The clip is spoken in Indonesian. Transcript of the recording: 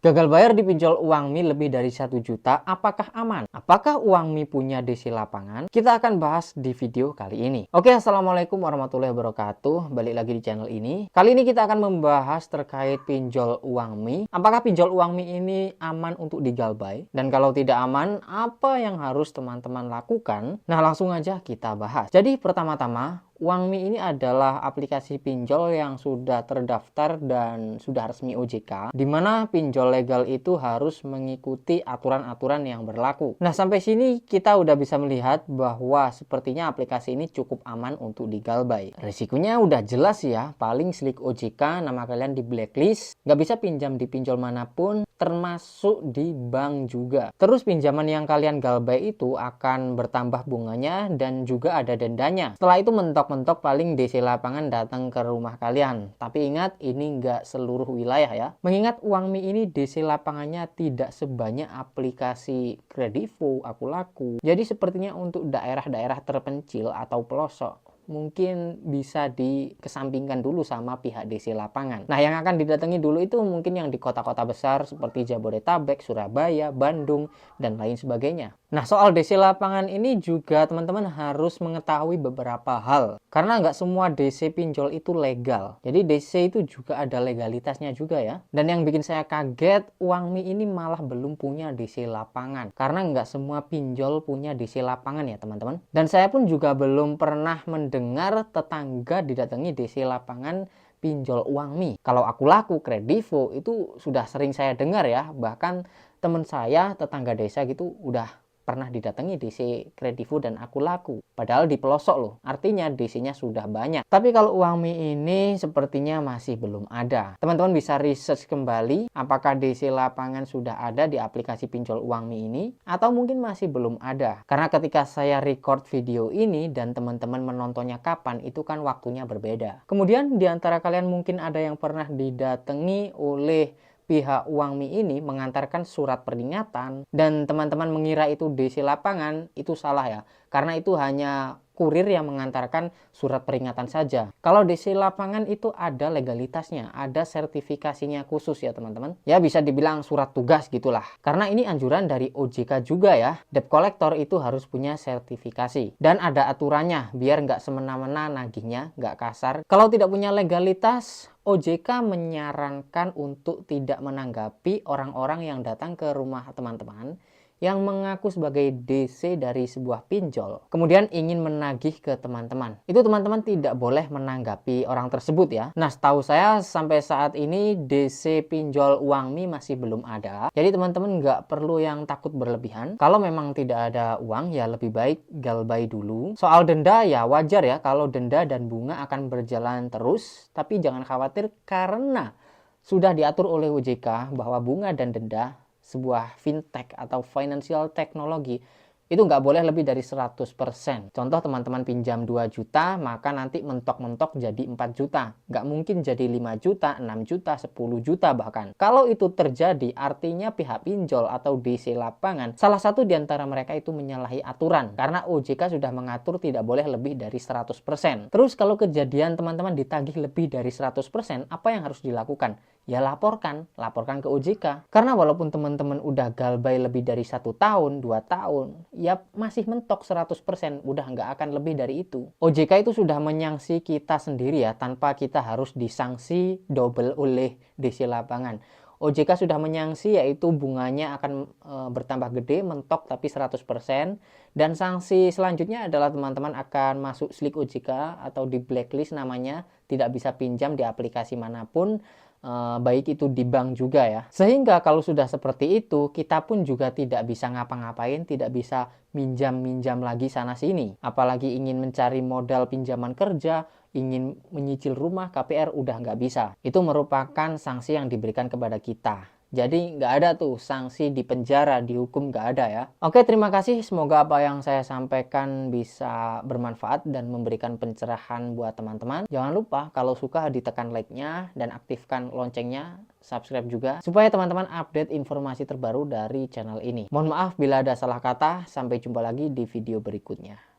Gagal bayar di pinjol uang Mi lebih dari 1 juta, apakah aman? Apakah uang Mi punya DC lapangan? Kita akan bahas di video kali ini. Oke, assalamualaikum warahmatullahi wabarakatuh. Balik lagi di channel ini. Kali ini kita akan membahas terkait pinjol uang Mi. Apakah pinjol uang Mi ini aman untuk digalbay? Dan kalau tidak aman, apa yang harus teman-teman lakukan? Nah, langsung aja kita bahas. Jadi pertama-tama, Uang Mi ini adalah aplikasi pinjol yang sudah terdaftar dan sudah resmi OJK, di mana pinjol legal itu harus mengikuti aturan-aturan yang berlaku. Nah, sampai sini kita udah bisa melihat bahwa sepertinya aplikasi ini cukup aman untuk digalbay. Risikonya udah jelas ya, paling slick OJK, nama kalian di blacklist, nggak bisa pinjam di pinjol manapun, termasuk di bank juga. Terus pinjaman yang kalian galbay itu akan bertambah bunganya dan juga ada dendanya. Setelah itu mentok paling DC lapangan datang ke rumah kalian. Tapi ingat, ini nggak seluruh wilayah ya. Mengingat uang Mi ini DC lapangannya tidak sebanyak aplikasi Kredivo, Akulaku. Jadi sepertinya untuk daerah-daerah terpencil atau pelosok mungkin bisa dikesampingkan dulu sama pihak DC lapangan. Nah, yang akan didatangi dulu itu mungkin yang di kota-kota besar seperti Jabodetabek, Surabaya, Bandung, dan lain sebagainya. Nah, soal DC lapangan ini juga teman-teman harus mengetahui beberapa hal. Karena nggak semua DC pinjol itu legal. Jadi DC itu juga ada legalitasnya juga ya. Dan yang bikin saya kaget, uang Mi ini malah belum punya DC lapangan. Karena nggak semua pinjol punya DC lapangan ya teman-teman. Dan saya pun juga belum pernah dengar tetangga didatangi DC lapangan pinjol uang Mi. Kalau Akulaku, Kredivo itu sudah sering saya dengar ya. Bahkan teman saya, tetangga desa gitu udah pernah didatangi DC Kredivo dan Akulaku. Padahal di pelosok loh. Artinya DC-nya sudah banyak. Tapi kalau uang Mi ini sepertinya masih belum ada. Teman-teman bisa research kembali apakah DC lapangan sudah ada di aplikasi pinjol uang Mi ini atau mungkin masih belum ada. Karena ketika saya record video ini dan teman-teman menontonnya kapan, itu kan waktunya berbeda. Kemudian di antara kalian mungkin ada yang pernah didatangi oleh pihak uang Mi ini mengantarkan surat peringatan dan teman-teman mengira itu DC lapangan, itu salah ya. Karena itu hanya kurir yang mengantarkan surat peringatan saja. Kalau DC lapangan itu ada legalitasnya, ada sertifikasinya khusus ya teman-teman. Ya bisa dibilang surat tugas gitulah. Karena ini anjuran dari OJK juga ya. Debt collector itu harus punya sertifikasi. Dan ada aturannya biar nggak semena-mena nagihnya, nggak kasar. Kalau tidak punya legalitas, OJK menyarankan untuk tidak menanggapi orang-orang yang datang ke rumah teman-teman yang mengaku sebagai DC dari sebuah pinjol, kemudian ingin menagih ke teman-teman. Itu teman-teman tidak boleh menanggapi orang tersebut ya. Nah, setahu saya sampai saat ini DC pinjol uang Mi masih belum ada. Jadi teman-teman nggak perlu yang takut berlebihan. Kalau memang tidak ada uang ya lebih baik galbay dulu. Soal denda ya wajar ya kalau denda dan bunga akan berjalan terus. Tapi jangan khawatir karena sudah diatur oleh OJK bahwa bunga dan denda sebuah fintech atau financial technology itu nggak boleh lebih dari 100%. Contoh teman-teman pinjam 2 juta, maka nanti mentok-mentok jadi 4 juta. Nggak mungkin jadi 5 juta, 6 juta, 10 juta bahkan. Kalau itu terjadi, artinya pihak pinjol atau DC lapangan, salah satu di antara mereka itu menyalahi aturan. Karena OJK sudah mengatur tidak boleh lebih dari 100%. Terus kalau kejadian teman-teman ditagih lebih dari 100%, apa yang harus dilakukan? Ya laporkan ke OJK. Karena walaupun teman-teman udah galbay lebih dari 1 tahun, 2 tahun, ya masih mentok 100%, udah nggak akan lebih dari itu. OJK itu sudah menyangsi kita sendiri ya, tanpa kita harus disangsi double oleh DC lapangan. OJK sudah menyangsi yaitu bunganya akan bertambah gede, mentok tapi 100%. Dan sanksi selanjutnya adalah teman-teman akan masuk slick OJK atau di blacklist namanya, tidak bisa pinjam di aplikasi manapun, baik itu di bank juga ya. Sehingga kalau sudah seperti itu, kita pun juga tidak bisa ngapa-ngapain, tidak bisa minjam-minjam lagi sana-sini. Apalagi ingin mencari modal pinjaman kerja, ingin menyicil rumah, KPR udah nggak bisa. Itu merupakan sanksi yang diberikan kepada kita. Jadi nggak ada tuh sanksi di penjara, dihukum nggak ada ya. Oke, terima kasih. Semoga apa yang saya sampaikan bisa bermanfaat dan memberikan pencerahan buat teman-teman. Jangan lupa kalau suka ditekan like-nya dan aktifkan loncengnya, subscribe juga, supaya teman-teman update informasi terbaru dari channel ini. Mohon maaf bila ada salah kata, sampai jumpa lagi di video berikutnya.